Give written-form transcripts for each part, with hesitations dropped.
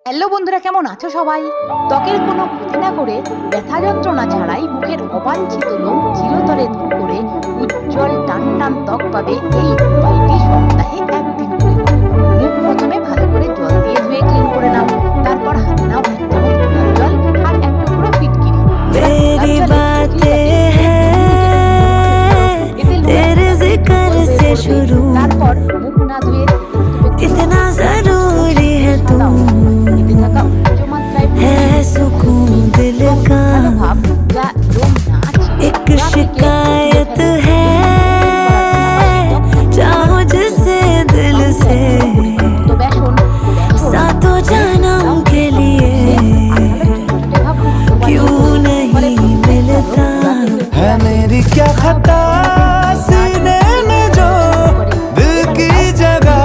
Hello বন্ধুরা, কেমন আছো সবাই? ত্বকের কোনো ক্ষতি না করে, ব্যথা যন্ত্রণা ছাড়াই মুখের অবাঞ্ছিত লোম চিরতরে দূর করে উজ্জ্বল টান টান ত্বক পাবে এই উপায়টি সপ্তাহে একদিন করে করো। মুখ প্রথমে ভালো করে জল দিয়ে ধুয়ে ক্লিন করে নাও। তারপর হাতে নাও 1 চামচ গোলাপ জল আর 1 টুকরো ফিটকিরি। मेरी बातें हैं तेरे जिक्र से शुरू, তারপর মুখ না ধুয়ে इतना जरूरी है तू, এতে থাকা উচ্চ মাত্রায় है सुकून दिल का। ভাব যা লোম না ছিঁড়ে एक যা থেকে शिकायत है, चाहो जिसे दिल से, তো বেসন सातों जन्म के लिए क्यों नहीं मिलता। है मेरी क्या खता सीने में जो दिल की जगह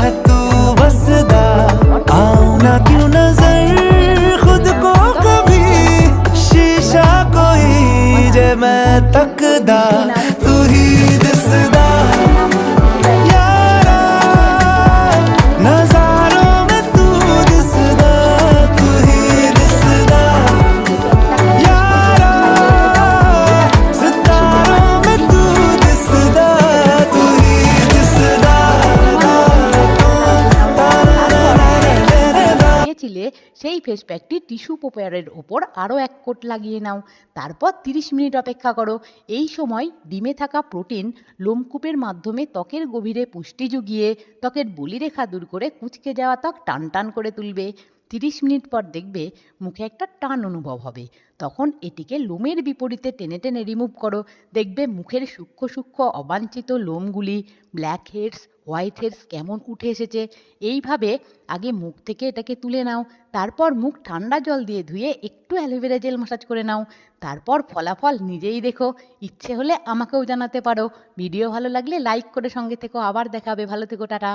है तू बसदा, आऊं ना क्यों नजर खुद को कभी शीशा कोई जे मैं तकदा, तू ही दिसदा यारा नजारों में तू दिसदा, तू ही दिसदा यारा सितारों में तू दिसदा, तू ही दिसदा। দিয়েছিলে সেই ফেস প্যাকটি টিস্যু পেপারের ওপর আরও 1 কোট লাগিয়ে নাও। তারপর 30 মিনিট অপেক্ষা করো। এই সময় ডিমে থাকা প্রোটিন লোমকূপের মাধ্যমে ত্বকের গভীরে পুষ্টি জুগিয়ে ত্বকের বলিরেখা দূর করে কুঁচকে যাওয়া ত্বক টান টান করে তুলবে। 30 মিনিট পর দেখবে মুখে একটা টান অনুভব হবে। তখন এটিকে লোমের বিপরীতে টেনে টেনে রিমুভ করো। দেখবে মুখের সূক্ষ্ম সূক্ষ্ম অবাঞ্ছিত লোমগুলি, ব্ল্যাক হেডস, হোয়াইট হেডস কেমন উঠে এসেছে। এইভাবে আগে মুখ থেকে এটাকে তুলে নাও। তারপর মুখ ঠান্ডা জল দিয়ে ধুয়ে একটু অ্যালোভেরা জেল ম্যাসাজ করে নাও। তারপর ফলাফল নিজেই দেখো। ইচ্ছে হলে আমাকেও জানাতে পারো। ভিডিও ভালো লাগলে লাইক করে সঙ্গে থেকো। আবার দেখা হবে। ভালো থেকো, টাটা।